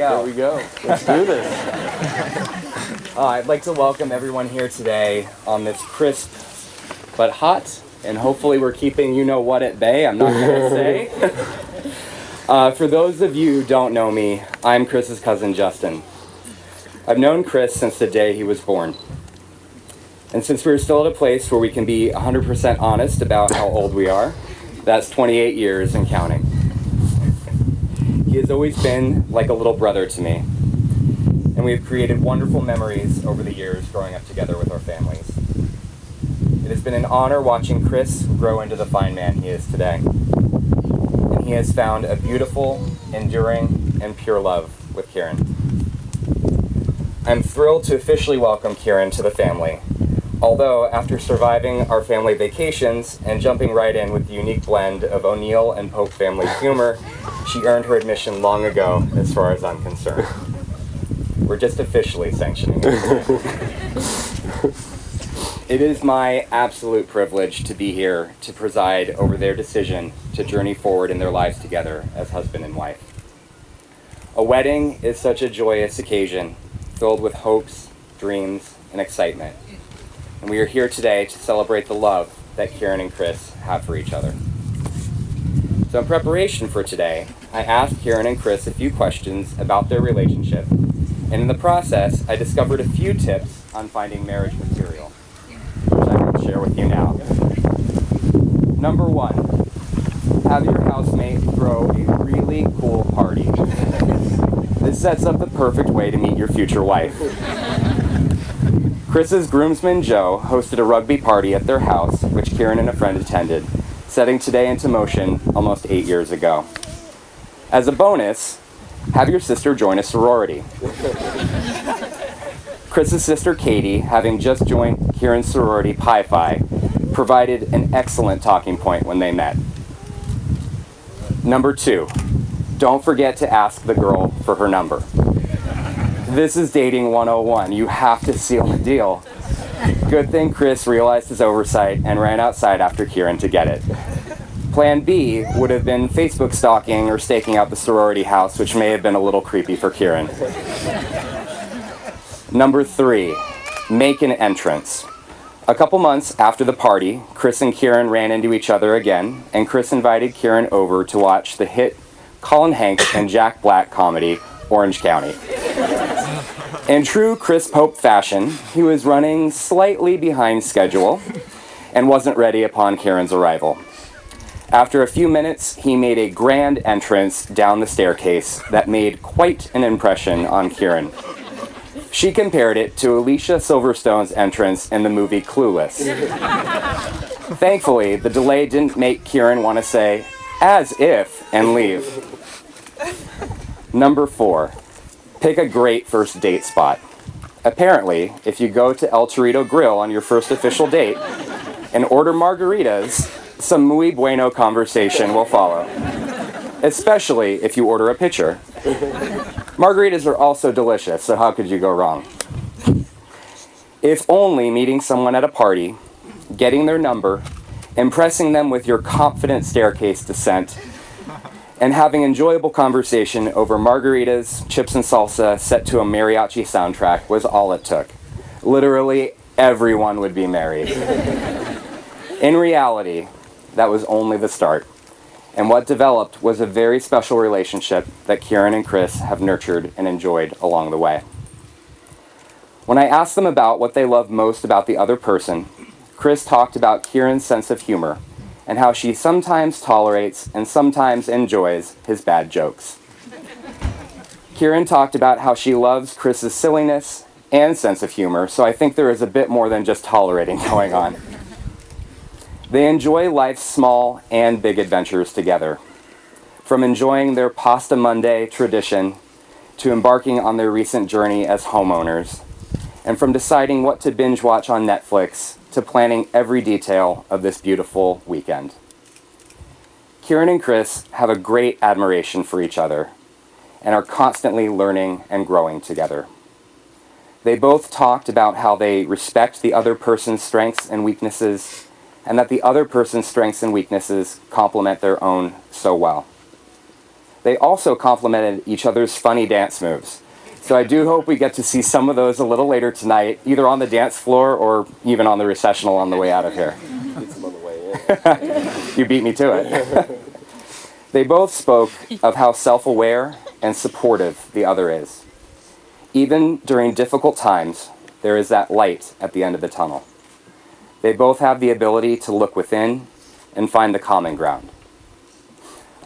go. There we go. Let's do this. I'd like to welcome everyone here today on this crisp but hot, and hopefully we're keeping you-know-what at bay. I'm not going to say. For those of you who don't know me, I'm Chris's cousin, Justin. I've known Chris since the day he was born. And since we're still at a place where we can be 100% honest about how old we are, that's 28 years and counting. He has always been like a little brother to me, and we have created wonderful memories over the years growing up together with our families. It has been an honor watching Chris grow into the fine man he is today, and he has found a beautiful, enduring, and pure love with Kieran. I'm thrilled to officially welcome Kieran to the family, although after surviving our family vacations and jumping right in with the unique blend of O'Neill and Pope family humor, she earned her admission long ago, as far as I'm concerned. We're just officially sanctioning it. It is my absolute privilege to be here to preside over their decision to journey forward in their lives together as husband and wife. A wedding is such a joyous occasion, filled with hopes, dreams, and excitement. And we are here today to celebrate the love that Kieran and Chris have for each other. So in preparation for today, I asked Kieran and Chris a few questions about their relationship, and in the process, I discovered a few tips on finding marriage material, which I will share with you now. Number 1, have your housemate throw a really cool party. This sets up the perfect way to meet your future wife. Chris's groomsman, Joe, hosted a rugby party at their house, which Kieran and a friend attended, setting today into motion almost 8 years ago. As a bonus, have your sister join a sorority. Chris's sister, Katie, having just joined Kieran's sorority, Pi Phi, provided an excellent talking point when they met. Number 2, don't forget to ask the girl for her number. This is dating 101. You have to seal the deal. Good thing Chris realized his oversight and ran outside after Kieran to get it. Plan B would have been Facebook stalking or staking out the sorority house, which may have been a little creepy for Kieran. Number 3, make an entrance. A couple months after the party, Chris and Kieran ran into each other again, and Chris invited Kieran over to watch the hit Colin Hanks and Jack Black comedy, Orange County. In true Chris Pope fashion, he was running slightly behind schedule and wasn't ready upon Kieran's arrival. After a few minutes, he made a grand entrance down the staircase that made quite an impression on Kieran. She compared it to Alicia Silverstone's entrance in the movie Clueless. Thankfully, the delay didn't make Kieran want to say, "as if," and leave. Number 4, pick a great first date spot. Apparently, if you go to El Torito Grill on your first official date and order margaritas, some muy bueno conversation will follow, especially if you order a pitcher. Margaritas are also delicious, so how could you go wrong? If only meeting someone at a party, getting their number, impressing them with your confident staircase descent, and having enjoyable conversation over margaritas, chips and salsa set to a mariachi soundtrack was all it took. Literally, everyone would be married. In reality, that was only the start. And what developed was a very special relationship that Kieran and Chris have nurtured and enjoyed along the way. When I asked them about what they loved most about the other person, Chris talked about Kieran's sense of humor and how she sometimes tolerates and sometimes enjoys his bad jokes. Kieran talked about how she loves Chris's silliness and sense of humor, so I think there is a bit more than just tolerating going on. They enjoy life's small and big adventures together, from enjoying their Pasta Monday tradition to embarking on their recent journey as homeowners, and from deciding what to binge watch on Netflix to planning every detail of this beautiful weekend. Kieran and Chris have a great admiration for each other and are constantly learning and growing together. They both talked about how they respect the other person's strengths and weaknesses, and that the other person's strengths and weaknesses complement their own so well. They also complimented each other's funny dance moves. So I do hope we get to see some of those a little later tonight, either on the dance floor or even on the recessional on the way out of here. Get some on the way in. You beat me to it. They both spoke of how self-aware and supportive the other is. Even during difficult times, there is that light at the end of the tunnel. They both have the ability to look within and find the common ground.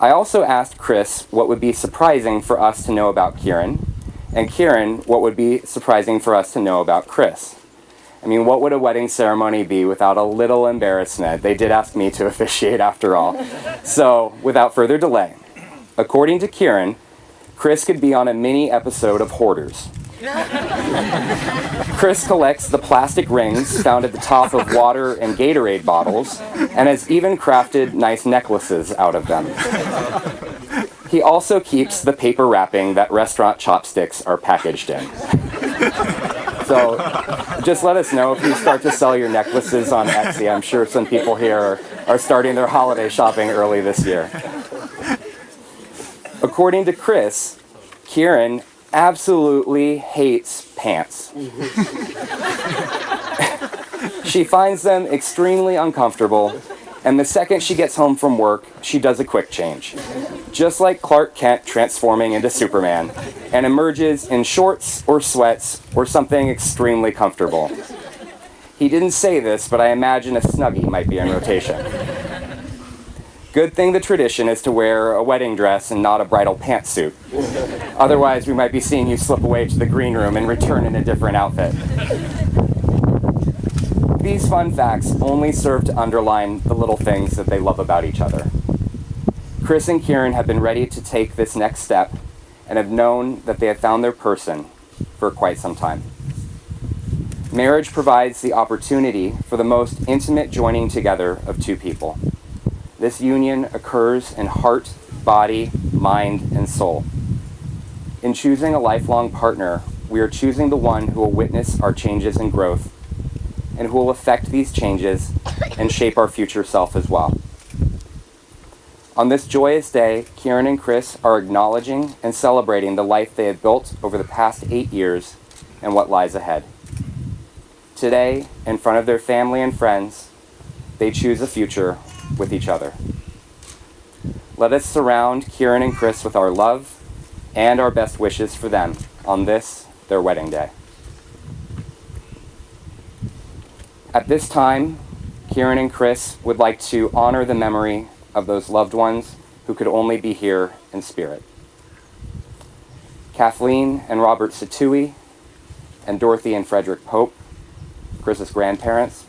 I also asked Chris what would be surprising for us to know about Kieran, and Kieran what would be surprising for us to know about Chris. I mean, what would a wedding ceremony be without a little embarrassment? They did ask me to officiate after all. So, without further delay, according to Kieran, Chris could be on a mini episode of Hoarders. Chris collects the plastic rings found at the top of water and Gatorade bottles and has even crafted nice necklaces out of them. He also keeps the paper wrapping that restaurant chopsticks are packaged in. So just let us know if you start to sell your necklaces on Etsy. I'm sure some people here are starting their holiday shopping early this year. According to Chris, Kieran absolutely hates pants. She finds them extremely uncomfortable, and the second she gets home from work, she does a quick change. Just like Clark Kent transforming into Superman, and emerges in shorts or sweats or something extremely comfortable. He didn't say this, but I imagine a Snuggie might be in rotation. Good thing the tradition is to wear a wedding dress and not a bridal pantsuit. Otherwise, we might be seeing you slip away to the green room and return in a different outfit. These fun facts only serve to underline the little things that they love about each other. Chris and Kieran have been ready to take this next step and have known that they have found their person for quite some time. Marriage provides the opportunity for the most intimate joining together of two people. This union occurs in heart, body, mind, and soul. In choosing a lifelong partner, we are choosing the one who will witness our changes and growth, and who will affect these changes and shape our future self as well. On this joyous day, Kieran and Chris are acknowledging and celebrating the life they have built over the past 8 years and what lies ahead. Today, in front of their family and friends, they choose a future with each other. Let us surround Kieran and Chris with our love and our best wishes for them on this, their wedding day. At this time, Kieran and Chris would like to honor the memory of those loved ones who could only be here in spirit. Kathleen and Robert Satui, and Dorothy and Frederick Pope, Chris's grandparents.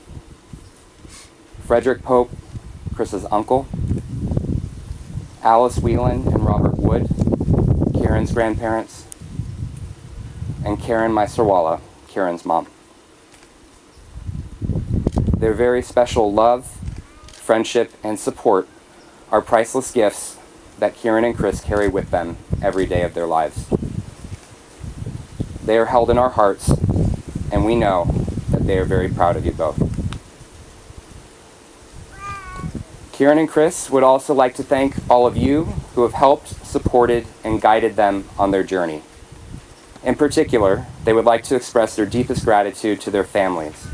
Frederick Pope, Chris's uncle. Alice Whelan and Robert Wood, Kieran's grandparents. And Karen Maisarwala, Kieran's mom. Their very special love, friendship, and support are priceless gifts that Kieran and Chris carry with them every day of their lives. They are held in our hearts, and we know that they are very proud of you both. Kieran and Chris would also like to thank all of you who have helped, supported, and guided them on their journey. In particular, they would like to express their deepest gratitude to their families,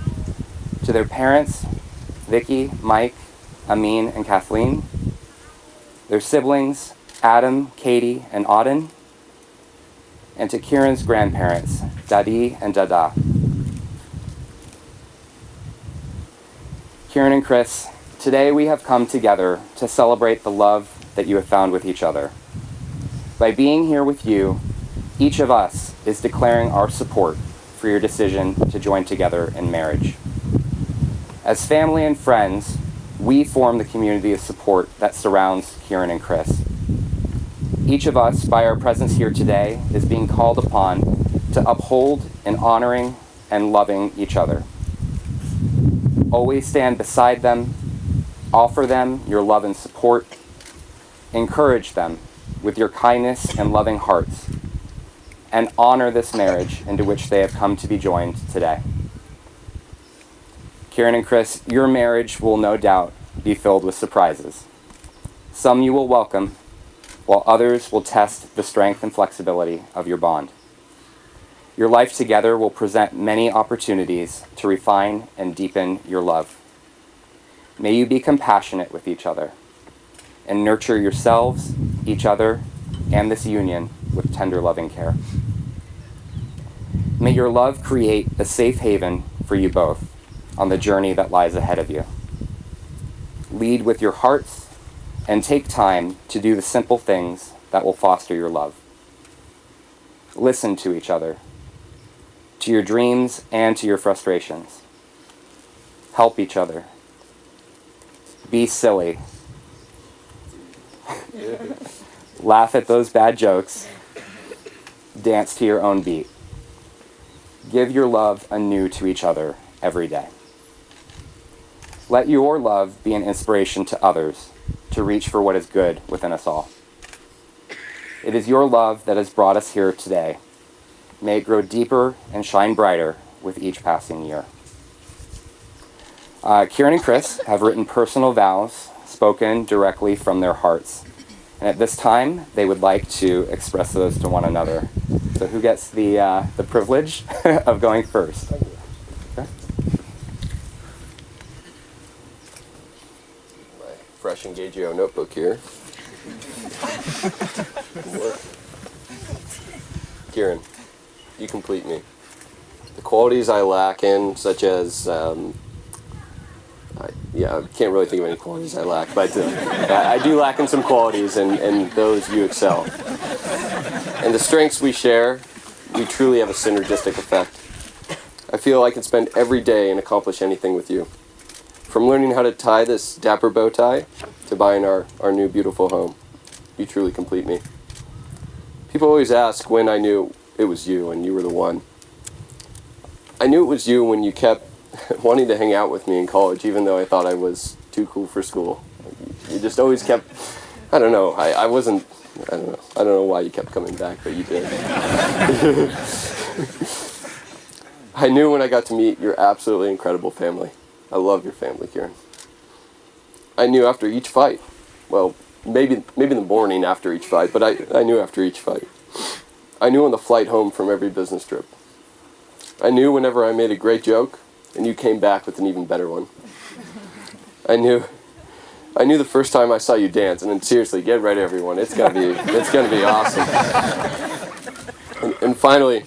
to their parents, Vicky, Mike, Amin, and Kathleen, their siblings, Adam, Katie, and Auden, and to Kieran's grandparents, Dadi and Dada. Kieran and Chris, today we have come together to celebrate the love that you have found with each other. By being here with you, each of us is declaring our support for your decision to join together in marriage. As family and friends, we form the community of support that surrounds Kieran and Chris. Each of us, by our presence here today, is being called upon to uphold and honoring and loving each other. Always stand beside them, offer them your love and support, encourage them with your kindness and loving hearts, and honor this marriage into which they have come to be joined today. Kieran and Chris, your marriage will no doubt be filled with surprises. Some you will welcome, while others will test the strength and flexibility of your bond. Your life together will present many opportunities to refine and deepen your love. May you be compassionate with each other and nurture yourselves, each other, and this union with tender, loving care. May your love create a safe haven for you both on the journey that lies ahead of you. Lead with your hearts and take time to do the simple things that will foster your love. Listen to each other, to your dreams and to your frustrations. Help each other. Be silly. Laugh at those bad jokes. Dance to your own beat. Give your love anew to each other every day. Let your love be an inspiration to others to reach for what is good within us all. It is your love that has brought us here today. May it grow deeper and shine brighter with each passing year. Kieran and Chris have written personal vows spoken directly from their hearts. And at this time, they would like to express those to one another. So who gets the privilege of going first? Okay. My fresh Engagio notebook here. Kieran, you complete me. The qualities I lack in, such as, I can't really think of any qualities I lack, but I do lack in some qualities, and those you excel. And the strengths we share, we truly have a synergistic effect. I feel I could spend every day and accomplish anything with you. From learning how to tie this dapper bow tie to buying our new beautiful home. You truly complete me. People always ask when I knew it was you and you were the one. I knew it was you when you kept wanting to hang out with me in college, even though I thought I was too cool for school. You just always kept, I don't know, I don't know why you kept coming back, but you did. I knew when I got to meet your absolutely incredible family. I love your family, Kieran. I knew after each fight, well, maybe in the morning after each fight, but I knew after each fight. I knew on the flight home from every business trip. I knew whenever I made a great joke, and you came back with an even better one. I knew the first time I saw you dance, and then seriously, get ready everyone, it's gonna be awesome. And finally,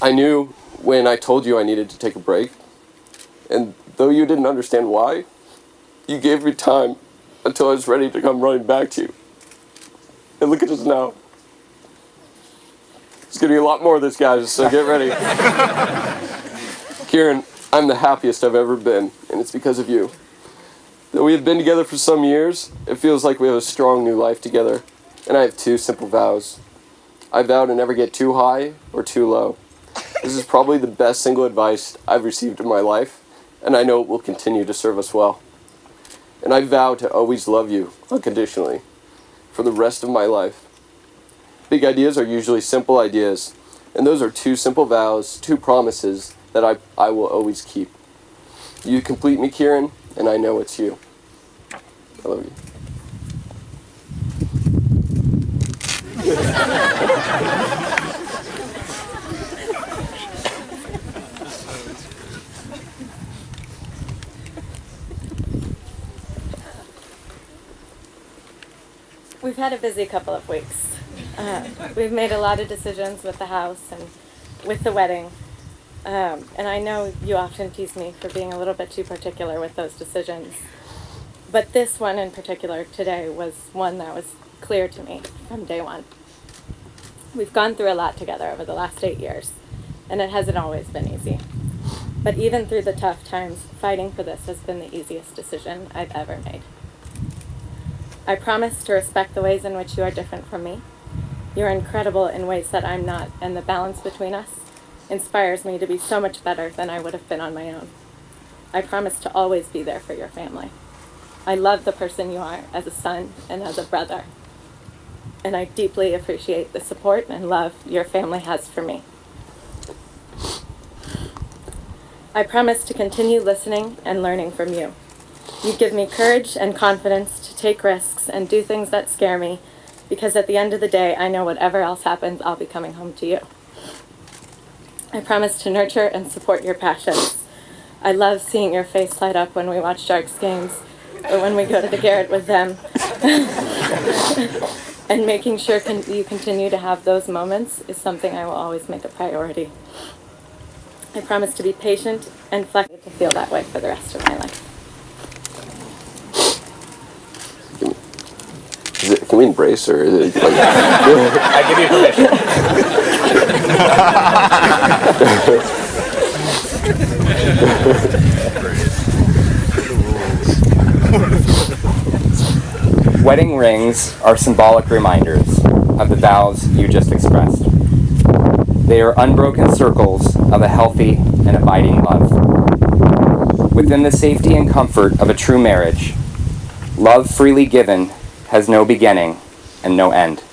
I knew when I told you I needed to take a break, and though you didn't understand why, you gave me time until I was ready to come running back to you. And look at us now. It's gonna be a lot more of this, guys, so get ready. Kieran, I'm the happiest I've ever been, and it's because of you. Though we have been together for some years, it feels like we have a strong new life together, and I have two simple vows. I vow to never get too high or too low. This is probably the best single advice I've received in my life, and I know it will continue to serve us well. And I vow to always love you unconditionally for the rest of my life. Big ideas are usually simple ideas, and those are two simple vows, two promises that I will always keep. You complete me, Kieran, and I know it's you. I love you. We've had a busy couple of weeks. We've made a lot of decisions with the house and with the wedding. And I know you often tease me for being a little bit too particular with those decisions. But this one in particular today was one that was clear to me from day one. We've gone through a lot together over the last 8 years, and it hasn't always been easy. But even through the tough times, fighting for this has been the easiest decision I've ever made. I promise to respect the ways in which you are different from me. You're incredible in ways that I'm not, and the balance between us inspires me to be so much better than I would have been on my own. I promise to always be there for your family. I love the person you are as a son and as a brother. And I deeply appreciate the support and love your family has for me. I promise to continue listening and learning from you. You give me courage and confidence to take risks and do things that scare me, because at the end of the day, I know whatever else happens, I'll be coming home to you. I promise to nurture and support your passions. I love seeing your face light up when we watch Sharks games or when we go to the Garrett with them. And making sure you continue to have those moments is something I will always make a priority. I promise to be patient and flexible to feel that way for the rest of my life. Can we embrace, or is it like... I give you permission. Wedding rings are symbolic reminders of the vows you just expressed. They are unbroken circles of a healthy and abiding love. Within the safety and comfort of a true marriage, love freely given has no beginning and no end.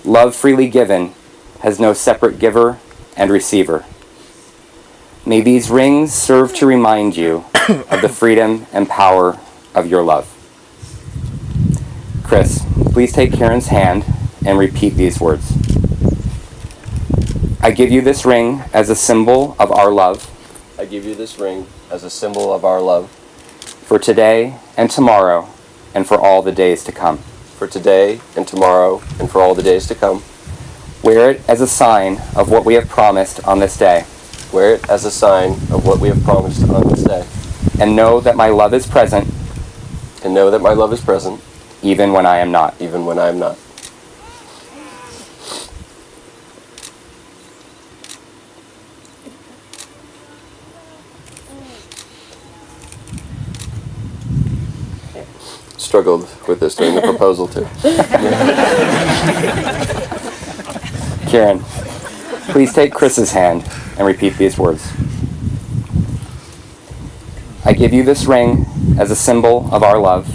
Love freely given has no separate giver and receiver. May these rings serve to remind you of the freedom and power of your love. Chris, please take Karen's hand and repeat these words. I give you this ring as a symbol of our love. I give you this ring as a symbol of our love. For today and tomorrow and for all the days to come. For today and tomorrow and for all the days to come. Wear it as a sign of what we have promised on this day. Wear it as a sign of what we have promised on this day. And know that my love is present. And know that my love is present. Even when I am not. Even when I am not. Struggled with this during the proposal too. Karen, please take Chris's hand and repeat these words. I give you this ring as a symbol of our love.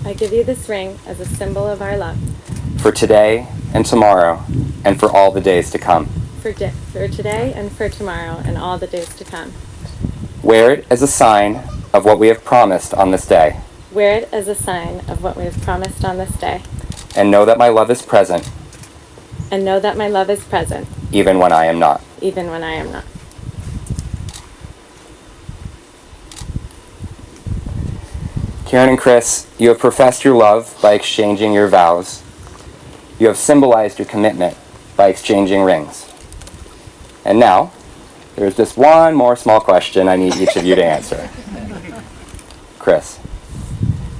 I give you this ring as a symbol of our love. For today and tomorrow and for all the days to come. For today and for tomorrow and all the days to come. Wear it as a sign of what we have promised on this day. Wear it as a sign of what we have promised on this day. And know that my love is present. And know that my love is present. Even when I am not. Even when I am not. Karen and Chris, you have professed your love by exchanging your vows. You have symbolized your commitment by exchanging rings. And now, there's just one more small question I need each of you to answer. Chris,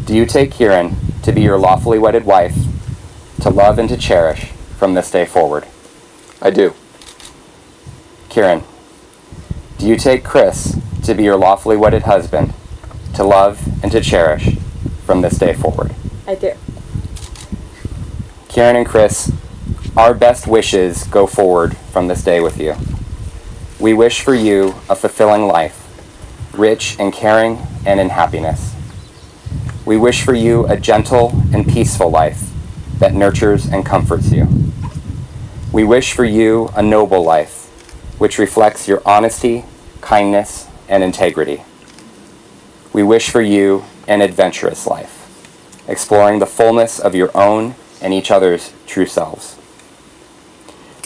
do you take Kieran to be your lawfully wedded wife, to love and to cherish from this day forward? I do. Kieran, do you take Chris to be your lawfully wedded husband, to love and to cherish from this day forward? I do. Karen and Chris, our best wishes go forward from this day with you. We wish for you a fulfilling life, rich in caring and in happiness. We wish for you a gentle and peaceful life that nurtures and comforts you. We wish for you a noble life, which reflects your honesty, kindness, and integrity. We wish for you an adventurous life, exploring the fullness of your own and each other's true selves.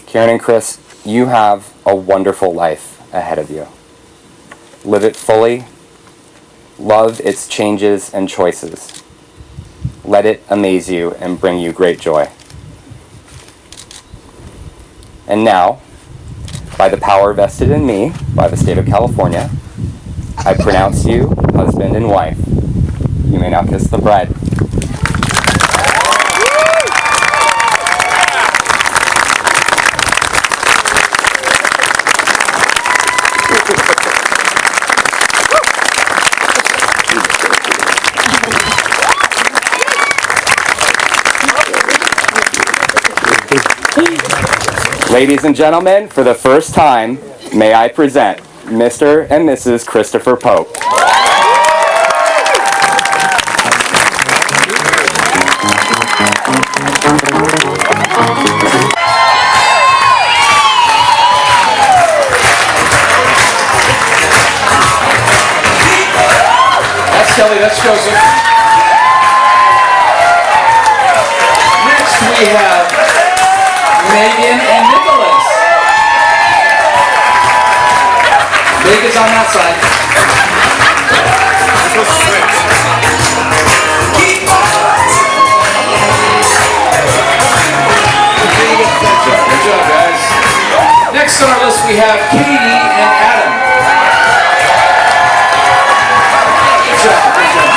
Karen and Chris, you have a wonderful life ahead of you. Live it fully. Love its changes and choices. Let it amaze you and bring you great joy. And now, by the power vested in me by the state of California, I pronounce you husband and wife. You may now kiss the bride. Ladies and gentlemen, for the first time, may I present Mr. and Mrs. Christopher Pope. That's Kelly, that's Joseph. Next we have Megan and Nicholas. Megan's on that side. Good job, guys. Next on our list we have Katie and Adam. Good job, good job.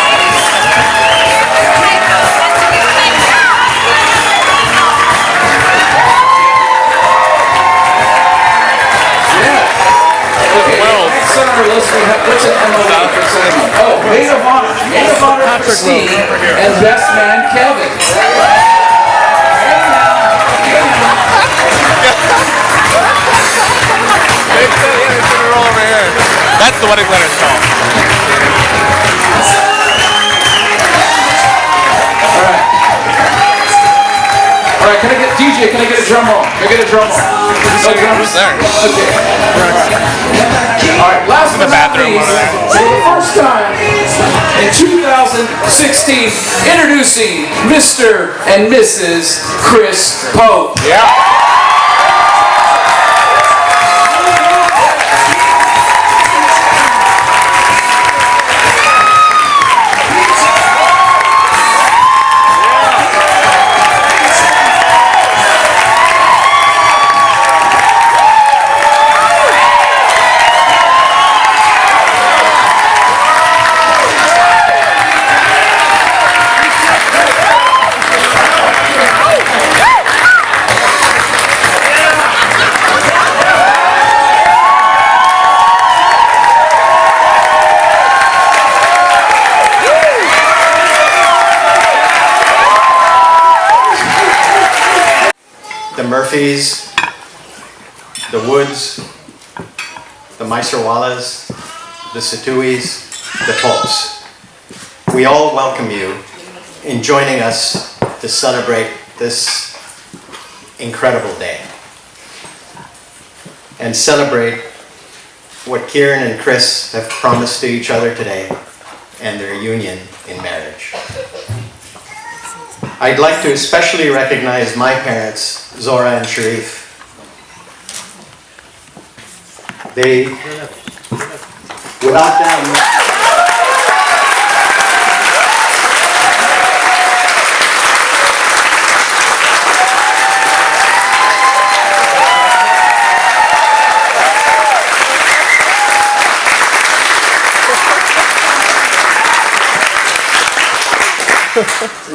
Okay, next on our list we have, what's an MOA for ceremony? Oh, Maid of Honor. Maid of Honor Christine and Best Man Kevin. That's the wedding planner's call. All right, can I get DJ? Can I get a drum roll? Can I get a drum roll? No drums? There. Okay. All right, last but not least, for the first time in 2016, introducing Mr. and Mrs. Chris Pope. Yeah. The Murphys, the Woods, the Meiserwalas, the Situis, the Popes. We all welcome you in joining us to celebrate this incredible day and celebrate what Kieran and Chris have promised to each other today and their union in marriage. I'd like to especially recognize my parents, Zora and Sharif. Without them,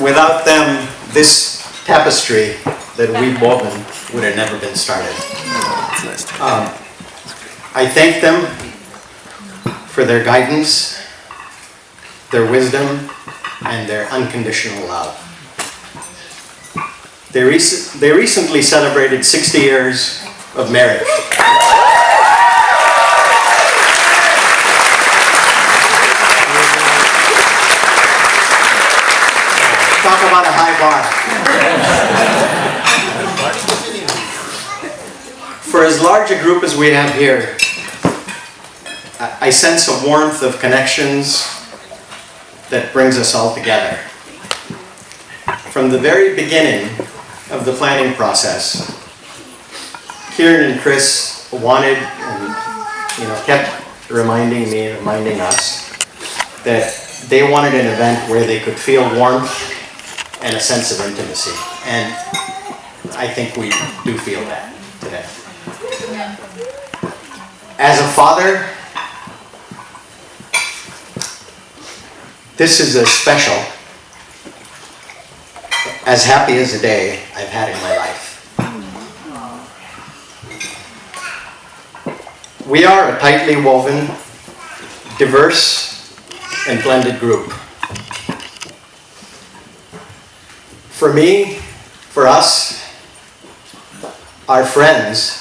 without them, this tapestry that we woven would have never been started. I thank them for their guidance, their wisdom, and their unconditional love. They recently celebrated 60 years of marriage. Talk about a high bar. For as large a group as we have here, I sense a warmth of connections that brings us all together. From the very beginning of the planning process, Kieran and Chris wanted and kept reminding us that they wanted an event where they could feel warmth and a sense of intimacy. And I think we do feel that today. As a father, this is as special, as happy as a day I've had in my life. We are a tightly woven, diverse, and blended group. For me, for us, our friends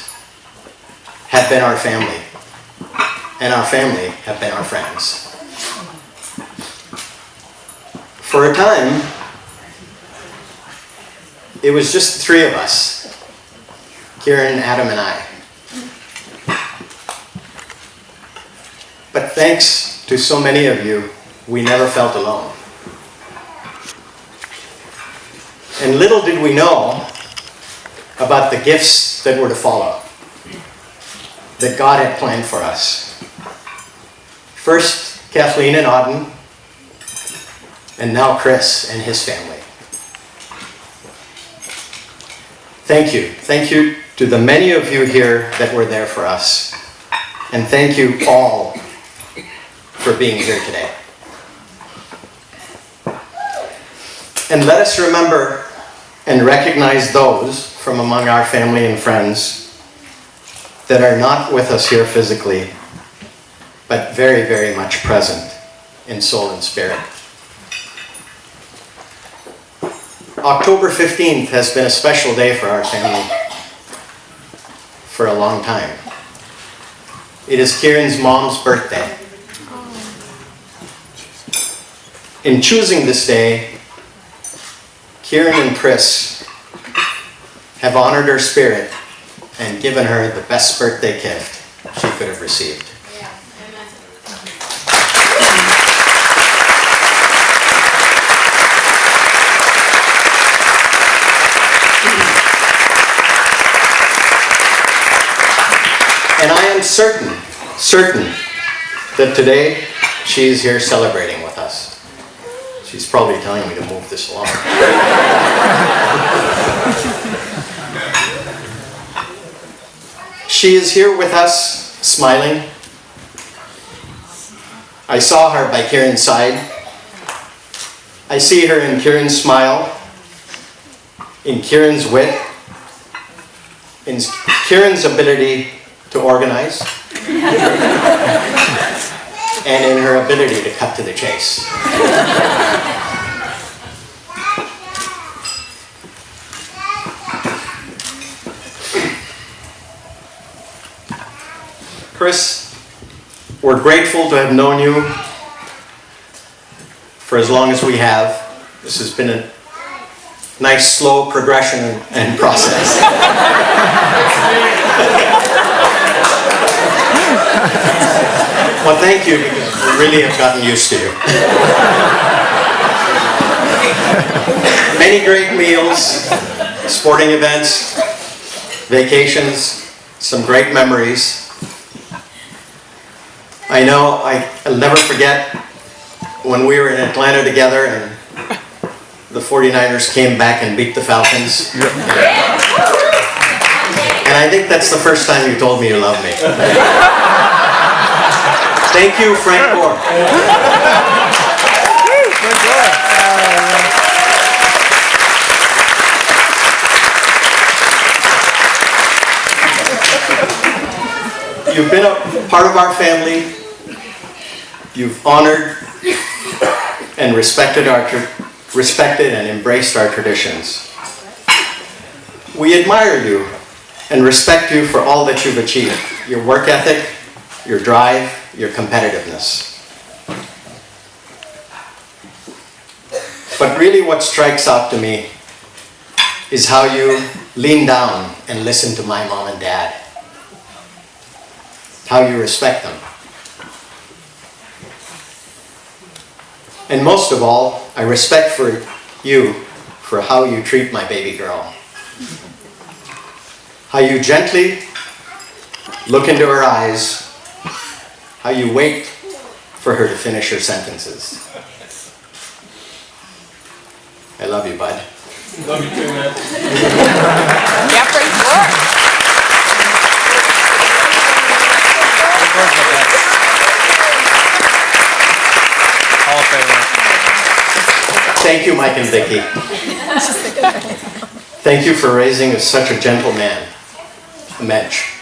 have been our family, and our family have been our friends. For a time, it was just the three of us, Kieran, Adam, and I. But thanks to so many of you, we never felt alone. And little did we know about the gifts that were to follow, that God had planned for us. First, Kathleen and Auden, and now Chris and his family. Thank you. Thank you to the many of you here that were there for us. And thank you all for being here today. And let us remember and recognize those from among our family and friends that are not with us here physically, but very, very much present in soul and spirit. October 15th has been a special day for our family for a long time. It is Kieran's mom's birthday. In choosing this day, Kieran and Chris have honored her spirit and given her the best birthday gift she could have received. And I am certain that today she is here celebrating with us. She's probably telling me to move this along. She is here with us, smiling. I saw her by Kieran's side. I see her in Kieran's smile, in Kieran's wit, in Kieran's ability to organize, and in her ability to cut to the chase. Chris, we're grateful to have known you for as long as we have. This has been a nice, slow progression and process. Well, thank you, because we really have gotten used to you. Many great meals, sporting events, vacations, some great memories. I know I'll never forget when we were in Atlanta together and the 49ers came back and beat the Falcons. And I think that's the first time you told me you love me. Thank you, Frank Gore. You've been a part of our family. You've honored and respected and embraced our traditions. We admire you and respect you for all that you've achieved. Your work ethic, your drive, your competitiveness. But really what strikes out to me is how you lean down and listen to my mom and dad. How you respect them. And most of all, I respect for you for how you treat my baby girl. How you gently look into her eyes, how you wait for her to finish her sentences. I love you, bud. Love you too, man. Yeah, praise the Lord. Hall of Famer. Thank you, Mike and Vicki. Thank you for raising such a gentle man, a mensch.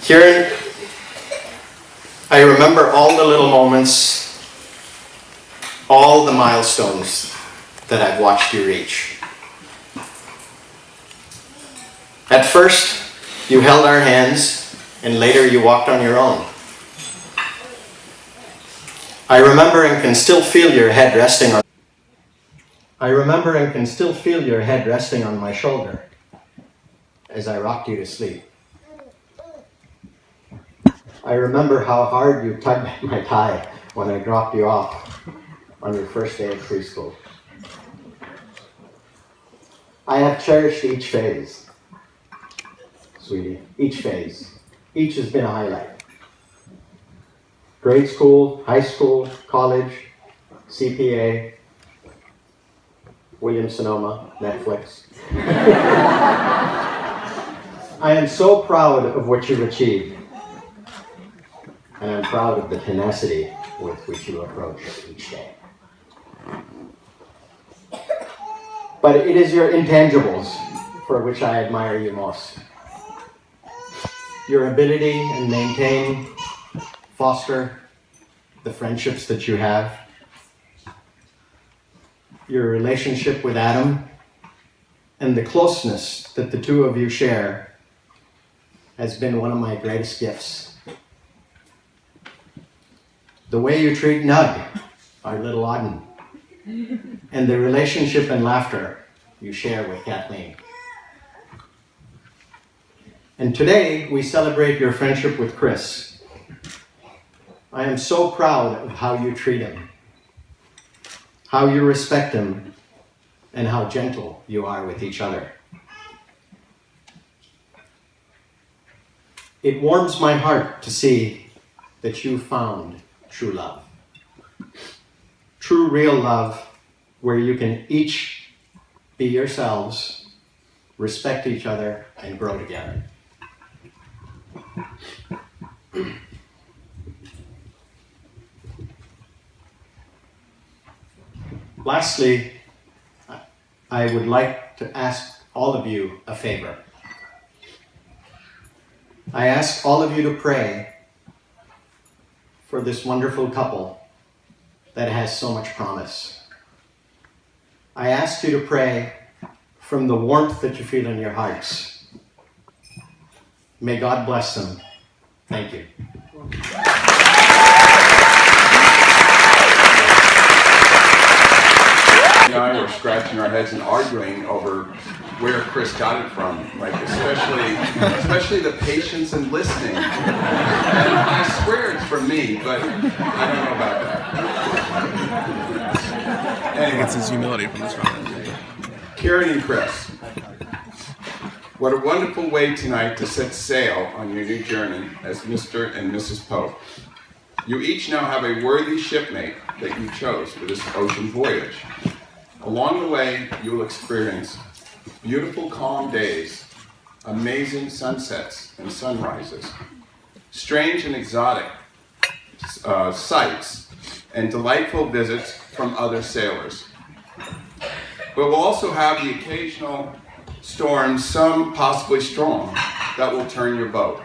Kieran, I remember all the little moments, all the milestones that I've watched you reach. At first, you held our hands, and later you walked on your own. I remember and can still feel your head resting on my shoulder as I rocked you to sleep. I remember how hard you tugged at my tie when I dropped you off on your first day of preschool. I have cherished each phase, sweetie, each phase. Each has been a highlight. Grade school, high school, college, CPA, Williams-Sonoma, Netflix. I am so proud of what you've achieved, and I'm proud of the tenacity with which you approach each day. But it is your intangibles for which I admire you most. Your ability to maintain, foster the friendships that you have. Your relationship with Adam and the closeness that the two of you share has been one of my greatest gifts. The way you treat Nug, our little Auden, and the relationship and laughter you share with Kathleen. And today we celebrate your friendship with Chris. I am so proud of how you treat him, how you respect him, and how gentle you are with each other. It warms my heart to see that you found true love. True, real love, where you can each be yourselves, respect each other, and grow together. Lastly, I would like to ask all of you a favor. I ask all of you to pray for this wonderful couple that has so much promise. I ask you to pray from the warmth that you feel in your hearts. May God bless them. Thank you. You and I were scratching our heads and arguing over where Chris got it from, like especially the patience and listening. And I swear it's from me, but I don't know about that. Anyway, It's his humility from this round. Karen and Chris, what a wonderful way tonight to set sail on your new journey as Mr. and Mrs. Pope. You each now have a worthy shipmate that you chose for this ocean voyage. Along the way, you will experience beautiful, calm days, amazing sunsets and sunrises, strange and exotic sights, and delightful visits from other sailors. But we'll also have the occasional storms, some possibly strong, that will turn your boat.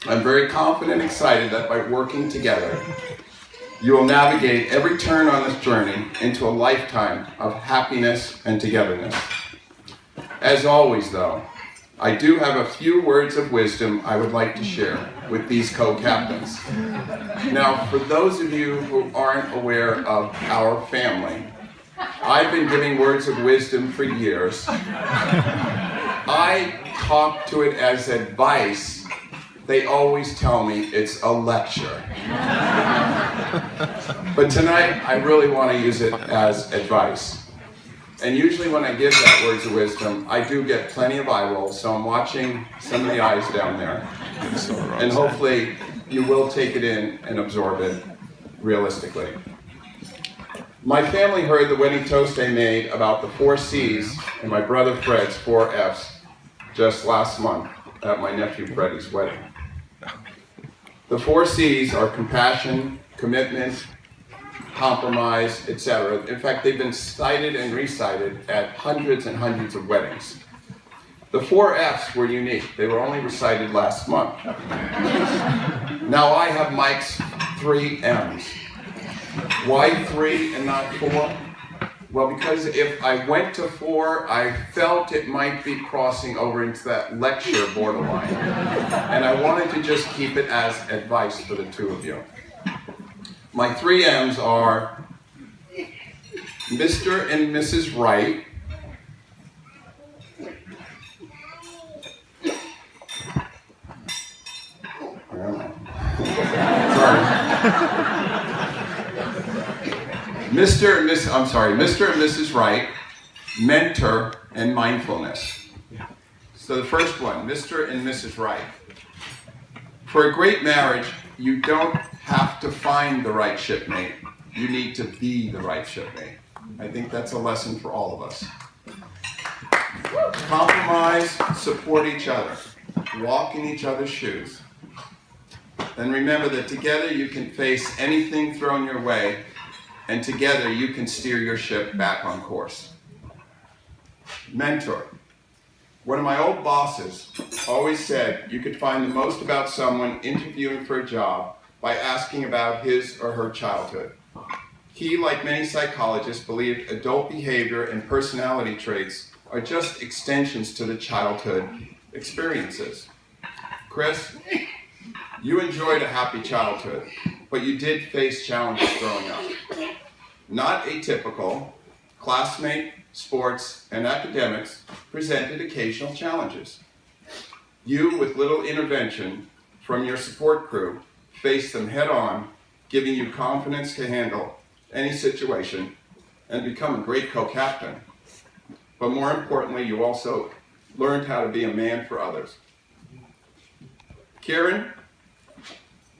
I'm very confident and excited that by working together, you will navigate every turn on this journey into a lifetime of happiness and togetherness. As always, though, I do have a few words of wisdom I would like to share with these co-captains. Now, for those of you who aren't aware of our family, I've been giving words of wisdom for years. I talk to it as advice. They always tell me it's a lecture. But tonight, I really want to use it as advice. And usually when I give that words of wisdom, I do get plenty of eye rolls, so I'm watching some of the eyes down there. And hopefully, you will take it in and absorb it realistically. My family heard the wedding toast I made about the 4 C's and my brother Fred's 4 F's just last month at my nephew Freddie's wedding. The 4 C's are compassion, commitment, compromise, etc. In fact, they've been cited and recited at hundreds and hundreds of weddings. The 4 F's were unique. They were only recited last month. Now I have Mike's 3 M's. Why 3 and not 4? Well, because if I went to 4, I felt it might be crossing over into that lecture borderline. And I wanted to just keep it as advice for the two of you. My 3 M's are Mr. and Mrs. Wright, where am I? Sorry. Mr. and Mrs. Wright, mentor and mindfulness. So the first one, Mr. and Mrs. Wright. For a great marriage, you don't have to find the right shipmate. You need to be the right shipmate. I think that's a lesson for all of us. Compromise, support each other, walk in each other's shoes. And remember that together you can face anything thrown your way, and together you can steer your ship back on course. Mentor. One of my old bosses always said you could find the most about someone interviewing for a job by asking about his or her childhood. He, like many psychologists, believed adult behavior and personality traits are just extensions to the childhood experiences. Chris, you enjoyed a happy childhood, but you did face challenges growing up. Not atypical, classmate, sports, and academics presented occasional challenges. You, with little intervention from your support crew, faced them head on, giving you confidence to handle any situation and become a great co-captain. But more importantly, you also learned how to be a man for others. Kieran,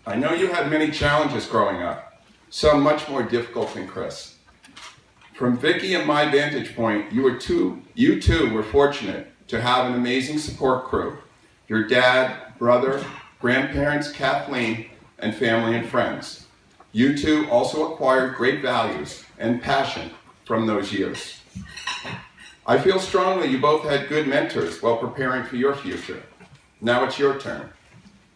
I know you had many challenges growing up, some much more difficult than Chris. From Vicky and my vantage point, you too were fortunate to have an amazing support crew. Your dad, brother, grandparents, Kathleen, and family and friends. You two also acquired great values and passion from those years. I feel strongly you both had good mentors while preparing for your future. Now it's your turn.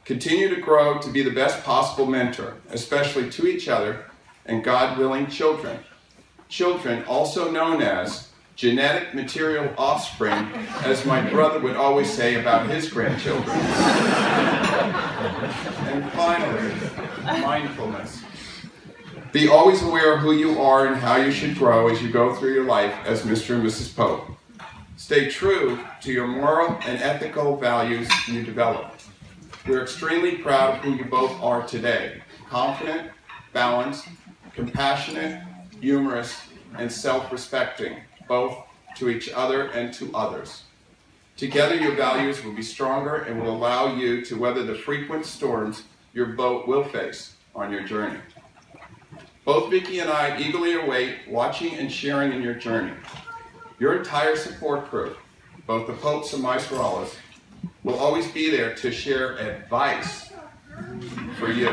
Continue to grow to be the best possible mentor, especially to each other and God-willing children. Children also known as genetic material offspring, as my brother would always say about his grandchildren. And finally, mindfulness. Be always aware of who you are and how you should grow as you go through your life as Mr. and Mrs. Pope. Stay true to your moral and ethical values you develop. We're extremely proud of who you both are today. Confident, balanced, compassionate, humorous, and self-respecting, both to each other and to others. Together, your values will be stronger and will allow you to weather the frequent storms your boat will face on your journey. Both Vicky and I eagerly await watching and sharing in your journey. Your entire support crew, both the Popes and my Sorellas, will always be there to share advice for you.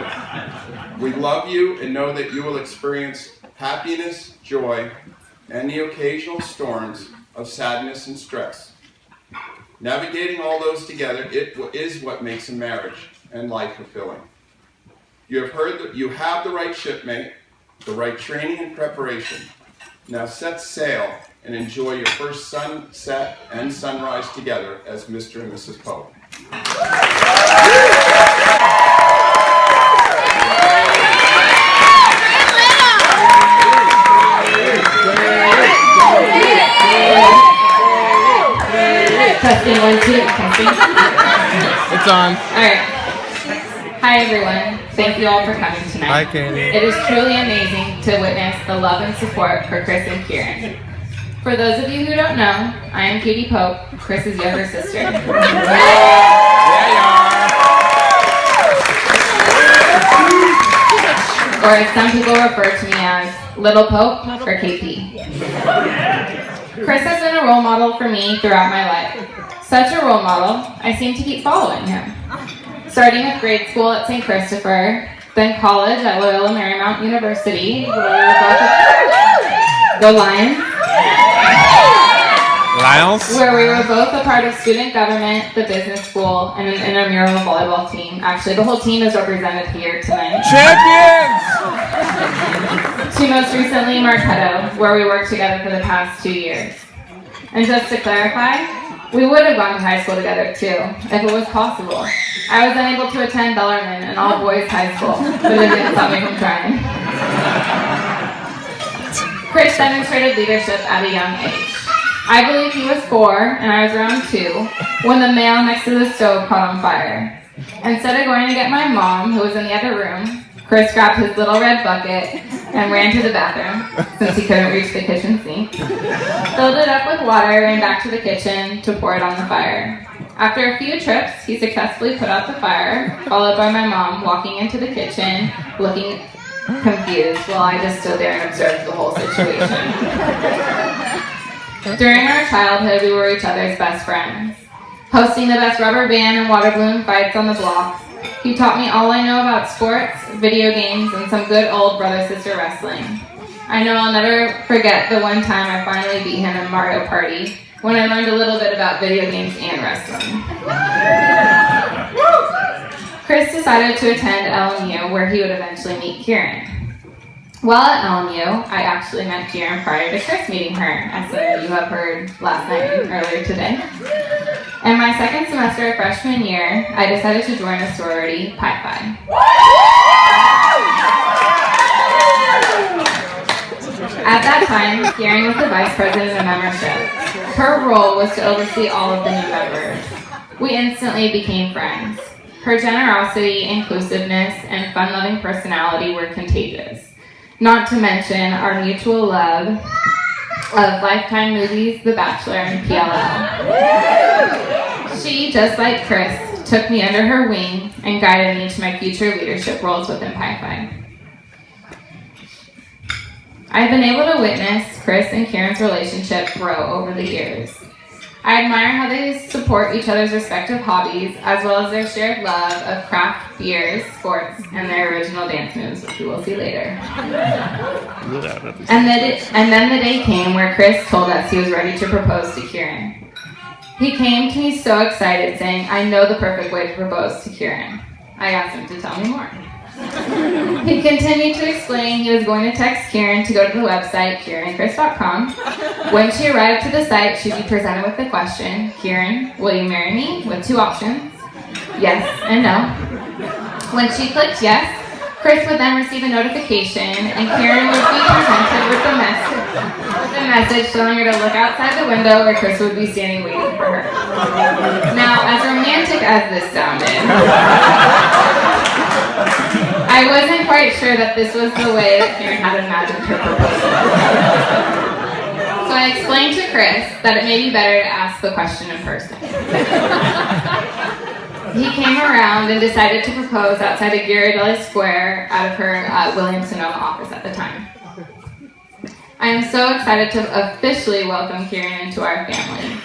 We love you and know that you will experience happiness, joy, and the occasional storms of sadness and stress. Navigating all those together is what makes a marriage and life fulfilling. You have heard that you have the right shipmate, the right training and preparation. Now set sail and enjoy your first sunset and sunrise together as Mr. and Mrs. Pope. Testing 1, 2, testing. It's on. Alright. Hi everyone. Thank you all for coming tonight. Hi, Katie. It is truly amazing to witness the love and support for Chris and Kieran. For those of you who don't know, I am Katie Pope, Chris's younger sister. Or as some people refer to me as Little Pope or KP. Chris has been a role model for me throughout my life. Such a role model, I seem to keep following him. Starting with grade school at St. Christopher, then college at Loyola Marymount University, where we were both Go Lions! Where we were both a part of student government, the business school, and an intramural volleyball team. Actually, the whole team is represented here tonight. Champions! To most recently, Marketo, where we worked together for the past 2 years. And just to clarify, we would have gone to high school together too, if it was possible. I was unable to attend Bellarmine, an all-boys high school, but it didn't stop me from trying. Chris demonstrated leadership at a young age. I believe he was 4 and I was around 2 when the mail next to the stove caught on fire. Instead of going to get my mom, who was in the other room, Chris grabbed his little red bucket and ran to the bathroom since he couldn't reach the kitchen sink, filled it up with water, ran back to the kitchen to pour it on the fire. After a few trips, he successfully put out the fire, followed by my mom walking into the kitchen, looking confused while I just stood there and observed the whole situation. During our childhood, we were each other's best friends, hosting the best rubber band and water balloon fights on the blocks. He taught me all I know about sports, video games, and some good old brother-sister wrestling. I know I'll never forget the one time I finally beat him in Mario Party, when I learned a little bit about video games and wrestling. Chris decided to attend LMU, where he would eventually meet Kieran. While at LMU, I actually met Kieran prior to Chris meeting her, as some of you have heard last night and earlier today. In my second semester of freshman year, I decided to join a sorority, Pi Phi. At that time, Kieran was the vice president of membership. Her role was to oversee all of the new members. We instantly became friends. Her generosity, inclusiveness, and fun-loving personality were contagious. Not to mention our mutual love of Lifetime movies, The Bachelor, and PLL. She, just like Chris, took me under her wing and guided me to my future leadership roles within Pi Phi. I've been able to witness Chris and Kieran's relationship grow over the years. I admire how they support each other's respective hobbies, as well as their shared love of craft beers, sports, and their original dance moves, which we will see later. And then the day came where Chris told us he was ready to propose to Kieran. He came to me so excited, saying, "I know the perfect way to propose to Kieran." I asked him to tell me more. He continued to explain he was going to text Kieran to go to the website, KieranChris.com. When she arrived to the site, she'd be presented with the question, "Kieran, will you marry me?" with two options, yes and no. When she clicked yes, Chris would then receive a notification, and Kieran would be presented with a message telling her to look outside the window where Chris would be standing waiting for her. Now, as romantic as this sounded, I wasn't quite sure that this was the way that Kieran had imagined her proposal. So I explained to Chris that it may be better to ask the question in person. He came around and decided to propose outside of Ghirardelli Square out of her Williams-Sonoma office at the time. I am so excited to officially welcome Kieran into our family,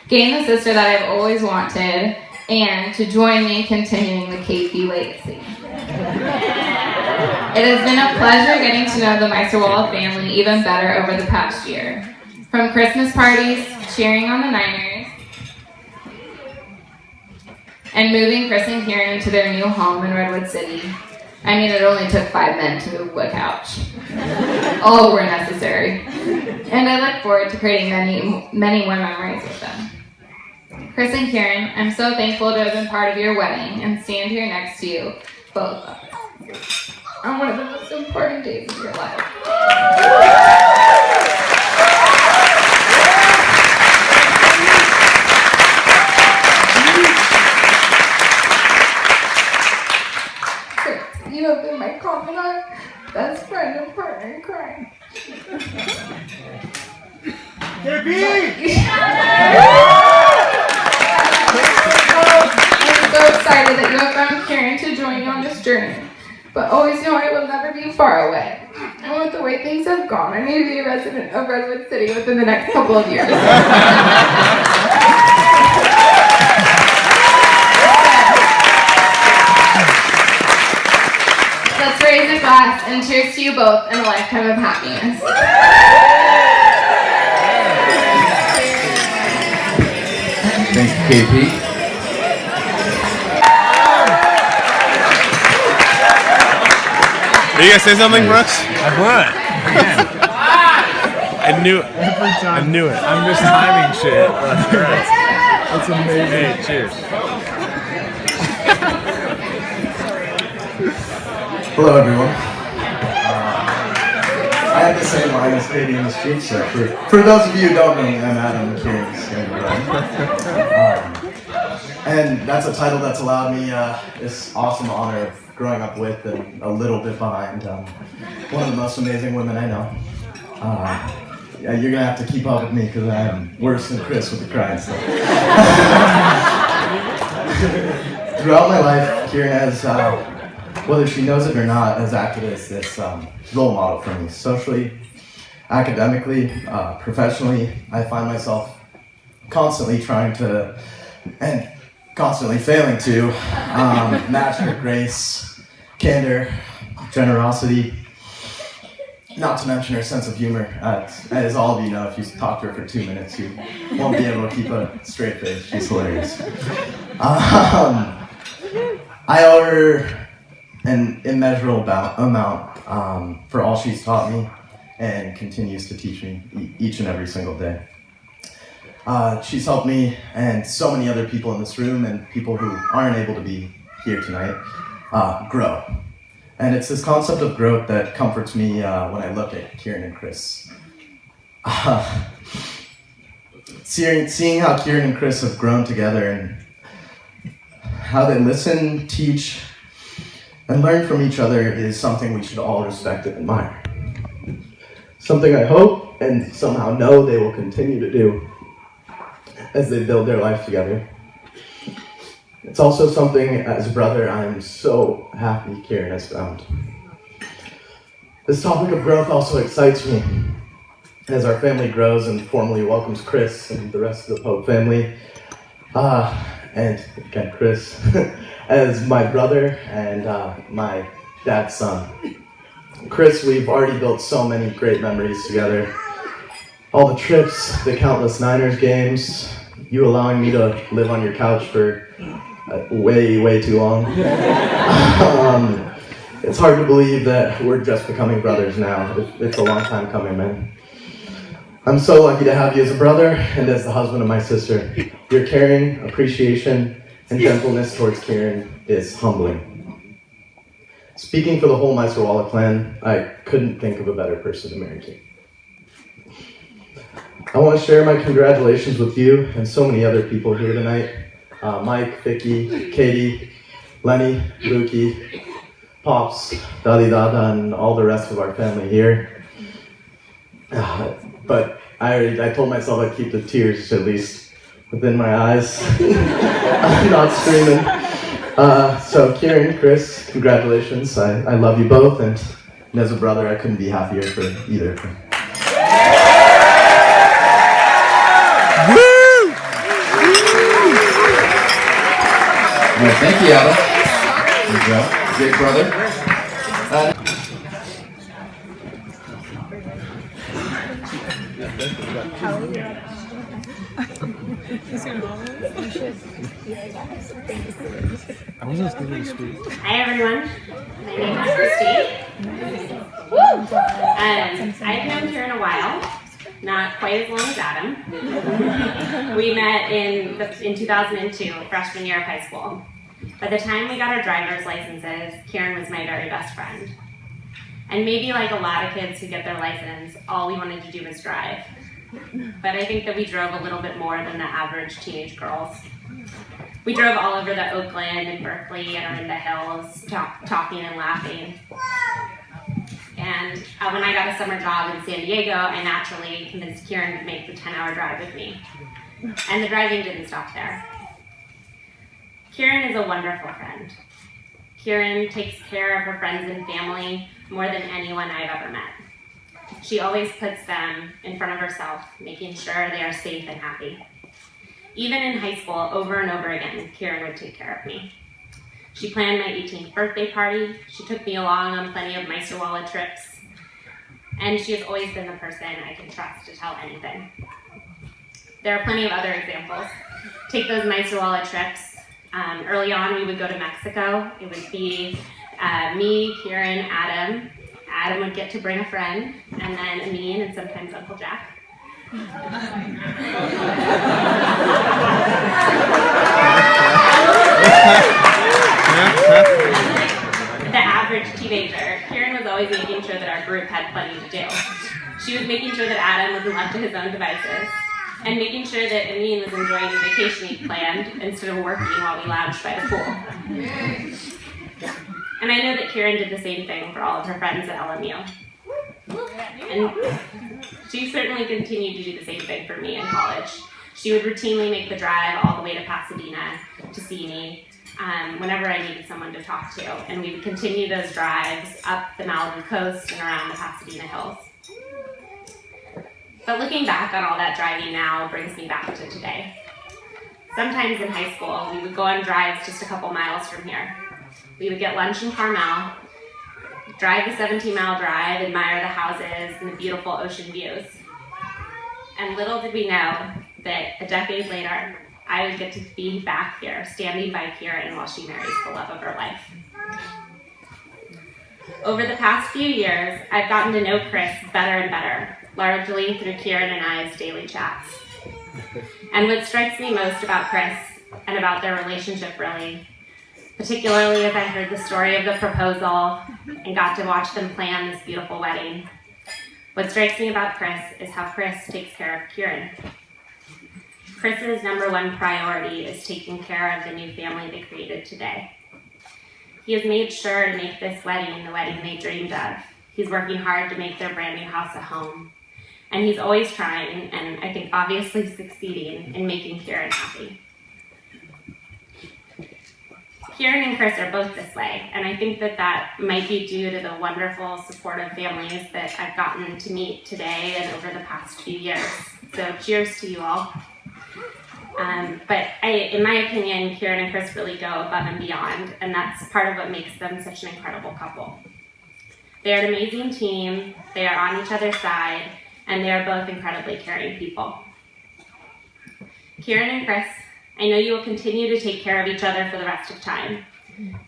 gain the sister that I've always wanted, and to join me in continuing the KP legacy. It has been a pleasure getting to know the Meisterwald family even better over the past year. From Christmas parties, cheering on the Niners, and moving Chris and Kieran into their new home in Redwood City. I mean, it only took 5 men to move a couch. All were necessary. And I look forward to creating many more memories with them. Chris and Kieran, I'm so thankful to have been part of your wedding and stand here next to you, both of us, on one of the most important days of your life. You have been my confidant, best friend, and partner in crime. I'm so excited that you have found Kieran to join you on this journey, but always know I will never be far away. And with the way things have gone, I may be a resident of Redwood City within the next couple of years. Let's raise a glass and cheers to you both in a lifetime of happiness. Thank you, KP. Are you gonna say something, Brooks? I would. I knew it. Every time. I knew it. I'm just timing shit. That's amazing. Hey, cheers. Hello, everyone. I have to say mine is Katie in the Street Show. For those of you who don't know me, I'm Adam, Kieran's younger brother. And that's a title that's allowed me this awesome honor of growing up with and a little bit behind one of the most amazing women I know. Yeah, you're gonna have to keep up with me because I'm worse than Chris with the crying stuff. Throughout my life, Kieran has, whether she knows it or not, has acted as this role model for me. Socially, academically, professionally, I find myself constantly trying to, and constantly failing to, match her grace, candor, generosity, not to mention her sense of humor. As all of you know, if you talk to her for 2 minutes, you won't be able to keep a straight face. She's hilarious. I owe her an immeasurable amount for all she's taught me and continues to teach me each and every single day. She's helped me and so many other people in this room and people who aren't able to be here tonight grow. And it's this concept of growth that comforts me when I look at Kieran and Chris. Seeing how Kieran and Chris have grown together and how they listen, teach, and learn from each other is something we should all respect and admire. Something I hope and somehow know they will continue to do as they build their life together. It's also something, as a brother, I am so happy Kieran has found. This topic of growth also excites me as our family grows and formally welcomes Chris and the rest of the Pope family. And again, Chris, as my brother and my dad's son. Chris, we've already built so many great memories together. All the trips, the countless Niners games, you allowing me to live on your couch for way too long. It's hard to believe that we're just becoming brothers now. It's a long time coming, man. I'm so lucky to have you as a brother and as the husband of my sister. Your caring, appreciation, and gentleness towards Kieran is humbling. Speaking for the whole Meister-Wallach clan, I couldn't think of a better person to marry to. I want to share my congratulations with you and so many other people here tonight. Mike, Vicky, Katie, Lenny, Lukey, Pops, Dadi Dada, and all the rest of our family here. But I told myself I'd keep the tears at least within my eyes. I'm not screaming. So Kieran, Chris, congratulations. I love you both, and as a brother, I couldn't be happier for either of them. All right, thank you, Adam. Good job. Great brother. Hi everyone, my name is Christine. I've known Kieran a while, not quite as long as Adam. We met in 2002, freshman year of high school. By the time we got our driver's licenses, Kieran was my very best friend. And maybe like a lot of kids who get their license, all we wanted to do was drive. But I think that we drove a little bit more than the average teenage girls. We drove all over the Oakland and Berkeley and around the hills, talking and laughing. And when I got a summer job in San Diego, I naturally convinced Kieran to make the 10-hour drive with me. And the driving didn't stop there. Kieran is a wonderful friend. Kieran takes care of her friends and family more than anyone I've ever met. She always puts them in front of herself, making sure they are safe and happy. Even in high school, over and over again, Kieran would take care of me. She planned my 18th birthday party. She took me along on plenty of Meister-Wallach trips. And she has always been the person I can trust to tell anything. There are plenty of other examples. Take those Meister-Wallach trips. Early on, we would go to Mexico. It would be me, Kieran, Adam. Adam would get to bring a friend, and then Amin and sometimes Uncle Jack. The average teenager, Kieran was always making sure that our group had plenty to do. She was making sure that Adam wasn't left to his own devices. and making sure that Amin was enjoying the vacation he planned instead of working while we lounged by the pool. And I know that Kieran did the same thing for all of her friends at LMU. And she certainly continued to do the same thing for me in college. She would routinely make the drive all the way to Pasadena to see me whenever I needed someone to talk to. And we would continue those drives up the Malibu coast and around the Pasadena hills. But looking back on all that driving now brings me back to today. Sometimes in high school, we would go on drives just a couple miles from here. We would get lunch in Carmel, drive the 17-mile drive, admire the houses and the beautiful ocean views. And little did we know that a decade later, I would get to be back here, standing by Kieran while she marries the love of her life. Over the past few years, I've gotten to know Chris better and better, largely through Kieran and I's daily chats. And what strikes me most about Chris, and about their relationship really, particularly as I heard the story of the proposal and got to watch them plan this beautiful wedding, what strikes me about Chris is how Chris takes care of Kieran. Chris's number one priority is taking care of the new family they created today. He has made sure to make this wedding the wedding they dreamed of. He's working hard to make their brand new house a home. And he's always trying, and I think obviously succeeding, in making Kieran happy. Kieran and Chris are both this way, and I think that might be due to the wonderful, supportive families that I've gotten to meet today and over the past few years. So cheers to you all. But in my opinion, Kieran and Chris really go above and beyond, and that's part of what makes them such an incredible couple. They're an amazing team, they are on each other's side, and they are both incredibly caring people. Kieran and Chris, I know you will continue to take care of each other for the rest of time.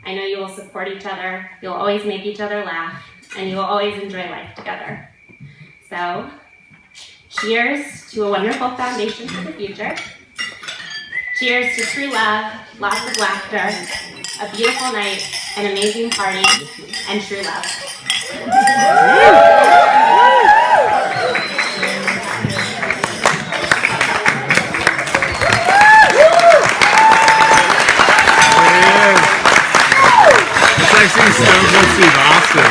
I know you will support each other, you'll always make each other laugh, and you will always enjoy life together. So, cheers to a wonderful foundation for the future. Cheers to true love, lots of laughter, a beautiful night, an amazing party, and true love. Steve Austin.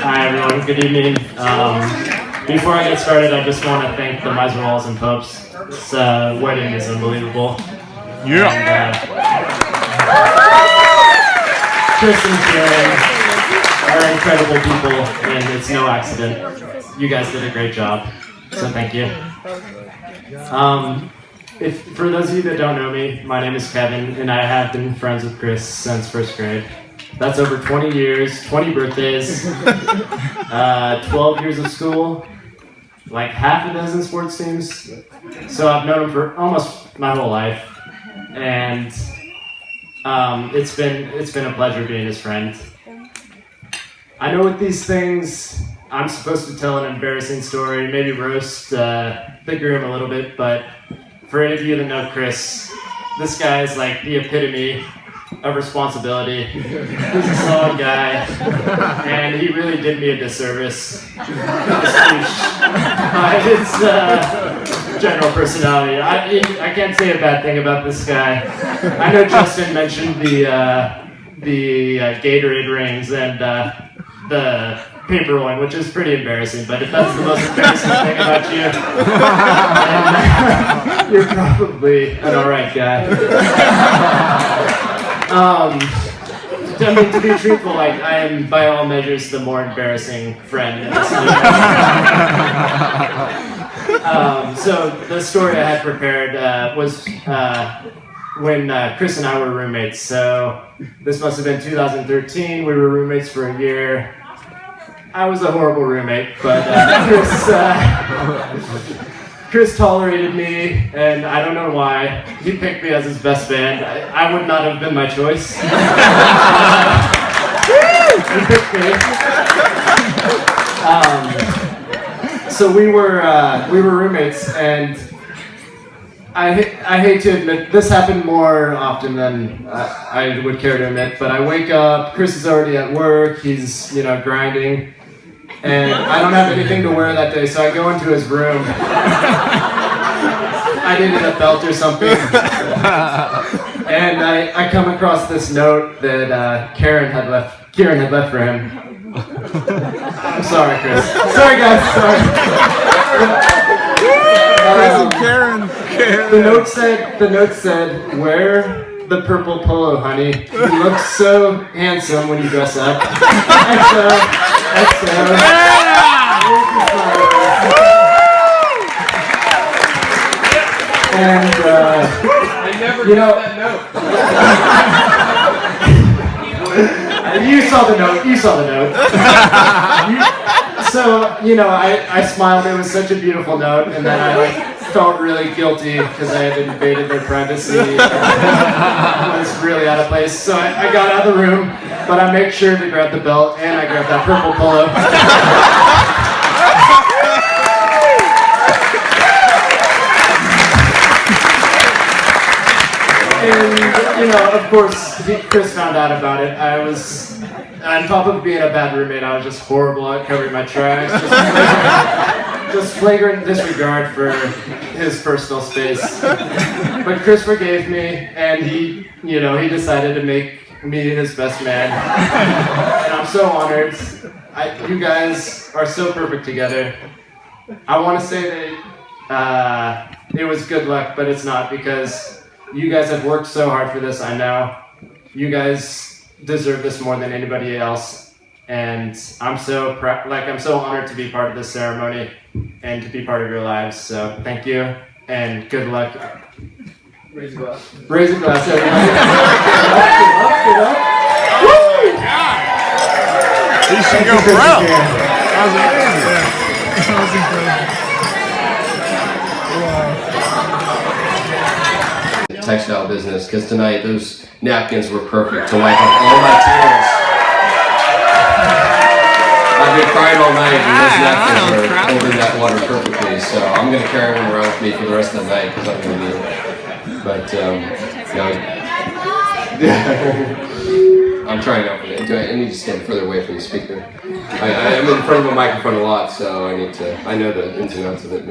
Hi everyone, good evening. Before I get started, I just want to thank the Miser Walls and Popes. This wedding is unbelievable. Yeah. And, Chris and Kieran are incredible people, and it's no accident. You guys did a great job, so thank you. For those of you that don't know me, my name is Kevin, and I have been friends with Chris since first grade. That's over 20 years, 20 birthdays, 12 years of school, like half a dozen sports teams. So I've known him for almost my whole life, and it's been a pleasure being his friend. I know with these things, I'm supposed to tell an embarrassing story, maybe roast the groom a little bit, but for any of you that know Chris, this guy is like the epitome of responsibility. He's a solid guy, and he really did me a disservice by his general personality. I can't say a bad thing about this guy. I know Justin mentioned the Gatorade rings and the paper rolling, which is pretty embarrassing, but if that's the most embarrassing thing about you, you're probably an alright guy. To be truthful, like, I am by all measures the more embarrassing friend in this So the story I had prepared was when Chris and I were roommates. So this must have been 2013. We were roommates for a year. I was a horrible roommate, but Chris tolerated me, and I don't know why. He picked me as his best friend. I would not have been my choice. He picked me. So we were roommates, and I hate to admit, this happened more often than I would care to admit, but I wake up, Chris is already at work, he's, grinding, and I don't have anything to wear that day, so I go into his room. I needed a belt or something. And I come across this note that Kieran had left for him. I'm sorry, Chris. Sorry, guys. Sorry. Karen. The note said, "Wear the purple polo, honey. You look so handsome when you dress up." XO. And I never got that note. You saw the note. I smiled. It was such a beautiful note, and then I felt really guilty because I had invaded their privacy. I was really out of place. So I got out of the room, but I made sure to grab the belt, and I grabbed that purple polo. And, of course, Chris found out about it. I was, on top of being a bad roommate, I was just horrible at covering my tracks. Just flagrant disregard for his personal space. But Chris forgave me, and he decided to make me his best man. And I'm so honored. You guys are so perfect together. I want to say that it was good luck, but it's not, because you guys have worked so hard for this, I know. You guys deserve this more than anybody else. And I'm so honored to be part of this ceremony and to be part of your lives. So thank you and good luck. Raise a glass. Raise a glass, everybody. Get up. Woo! You should go pro. That was amazing. That was incredible. Textile business, because tonight those napkins were perfect to wipe up all my tears. I've been crying all night, and those napkins are holding that water perfectly. So I'm gonna carry one around with me for the rest of the night because I'm gonna need it. But I'm trying not to. I need to stand further away from the speaker. I'm in front of a microphone a lot, so I know the ins and outs of it.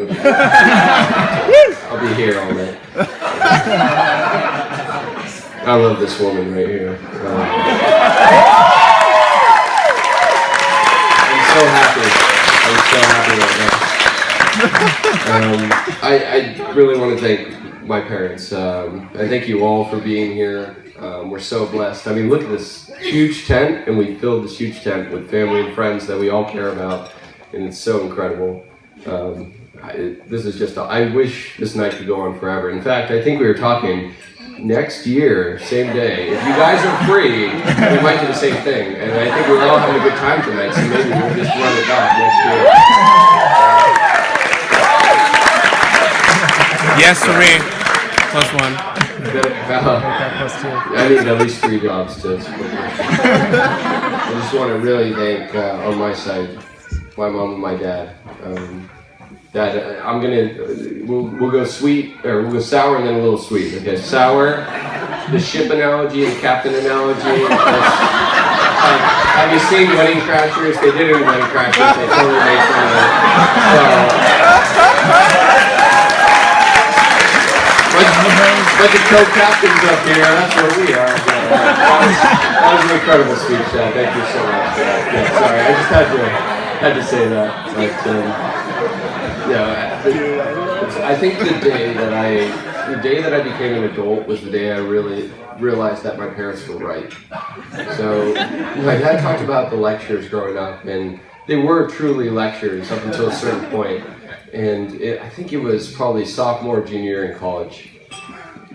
I'll be here all night. I love this woman right here. I'm so happy right now. I really want to thank my parents. I thank you all for being here. We're so blessed. I mean, look at this huge tent, and we filled this huge tent with family and friends that we all care about, and it's so incredible. This is just, I wish this night could go on forever. In fact, I think we were talking next year, same day. If you guys are free, we might do the same thing. And I think we're all having a good time tonight, so maybe we'll just run it back next year. Yes, Serene. Plus one. I need at least 3 jobs to support. I just want to really thank, on my side, my mom and my dad. Dad, we'll go sweet, or we'll go sour and then a little sweet. Okay, sour, the ship analogy, the captain analogy. Have you seen Wedding Crashers? They did it in Wedding Crashers. They totally made fun of it. But the co-captains up here, that's where we are. That was an incredible speech, Chad. Thank you so much. Yeah, sorry, I just had to say that. But, I think the day that I became an adult was the day I really realized that my parents were right. So my dad talked about the lectures growing up, and they were truly lectures up until a certain point. And I think it was probably sophomore, junior year in college.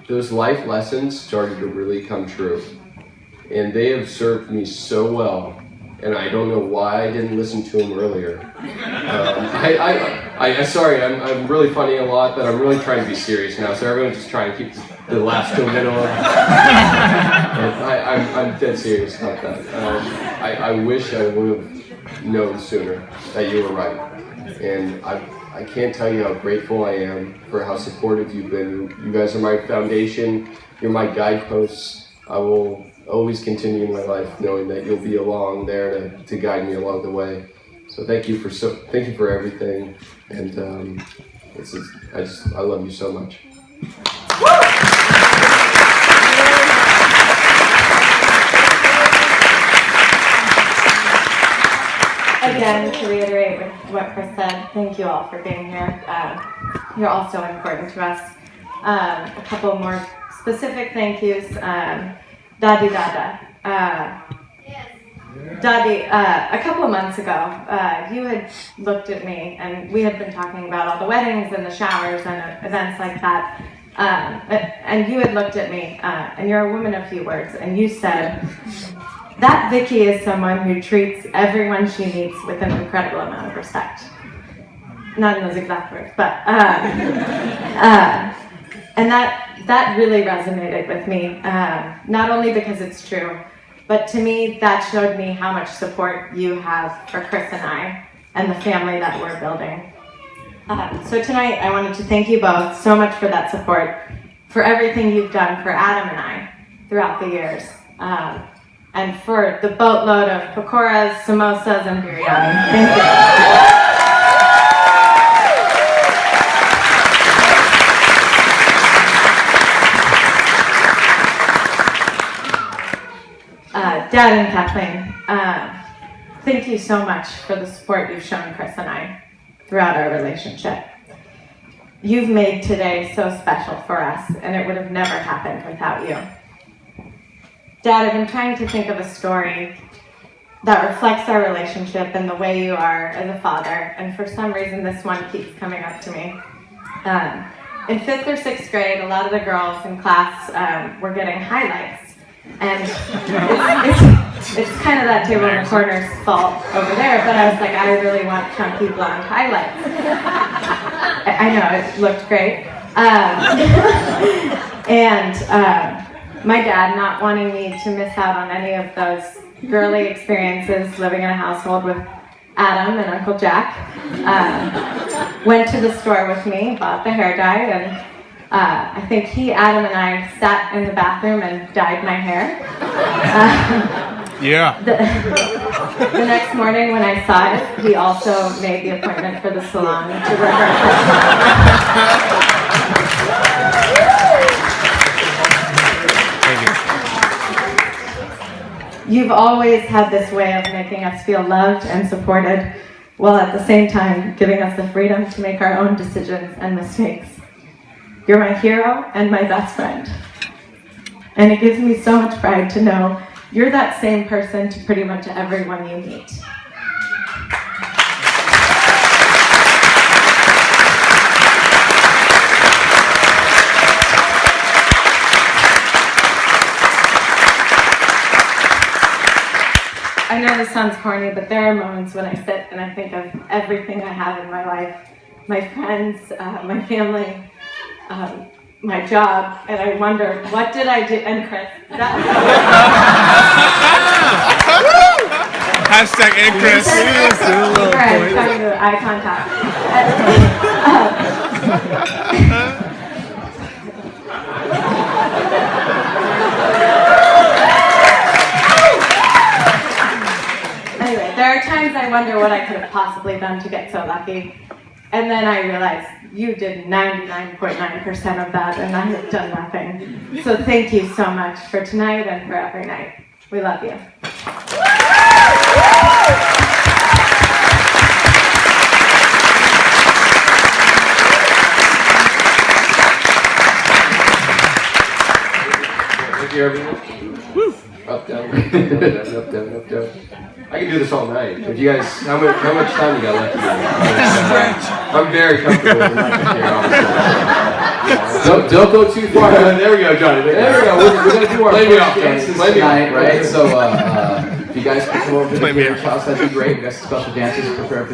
Those life lessons started to really come true. And they have served me so well. And I don't know why I didn't listen to them earlier. Sorry, I'm really funny a lot, but I'm really trying to be serious now. So everyone's just trying to keep the laughs to a minimum. I'm dead serious about that. I wish I would have known sooner that you were right. And I can't tell you how grateful I am for how supportive you've been. You guys are my foundation. You're my guideposts. I will always continue in my life knowing that you'll be along there to guide me along the way. So thank you for everything, and I love you so much. Again, to reiterate with what Chris said, thank you all for being here. You're all so important to us. A couple more specific thank yous. Dadi Dada. Dadi, a couple of months ago, you had looked at me, and we had been talking about all the weddings and the showers and events like that. And you had looked at me, and you're a woman of few words, and you said, "That Vicky is someone who treats everyone she meets with an incredible amount of respect." Not in those exact words, but and that really resonated with me. Not only because it's true, but to me that showed me how much support you have for Chris and I and the family that we're building. So tonight I wanted to thank you both so much for that support, for everything you've done for Adam and I throughout the years. And for the boatload of pakoras, samosas, and biryani. Thank you. Dad and Kathleen, thank you so much for the support you've shown Chris and I throughout our relationship. You've made today so special for us, and it would have never happened without you. Dad, I've been trying to think of a story that reflects our relationship and the way you are as a father, and for some reason this one keeps coming up to me. In 5th or 6th grade, a lot of the girls in class were getting highlights, and it's kind of that table in the corner's fault over there, but I was like, I really want chunky blonde highlights. I know, it looked great. My dad, not wanting me to miss out on any of those girly experiences living in a household with Adam and Uncle Jack, went to the store with me, bought the hair dye, and I think Adam and I sat in the bathroom and dyed my hair. Yeah. The next morning when I saw it, he also made the appointment for the salon to rehearse. You've always had this way of making us feel loved and supported, while at the same time giving us the freedom to make our own decisions and mistakes. You're my hero and my best friend. And it gives me so much pride to know you're that same person to pretty much everyone you meet. I know this sounds corny, but there are moments when I sit and I think of everything I have in my life, my friends, my family, my job, and I wonder, what did I do? And Chris. Hashtag and Chris. I'm trying to eye contact. Anyway, there are times I wonder what I could have possibly done to get so lucky. And then I realized you did 99.9% of that, and I have done nothing. So thank you so much for tonight and for every night. We love you. Thank you, everyone. Up, down, up, down, up, down, up, down. I can do this all night. If you guys, how much time you got left to do? I'm very comfortable with here, don't go too far. There we go, Johnny. There we go. We're gonna do our first dances tonight, right? So if you guys could come over to the house, that'd be great. We got some special dances prepared for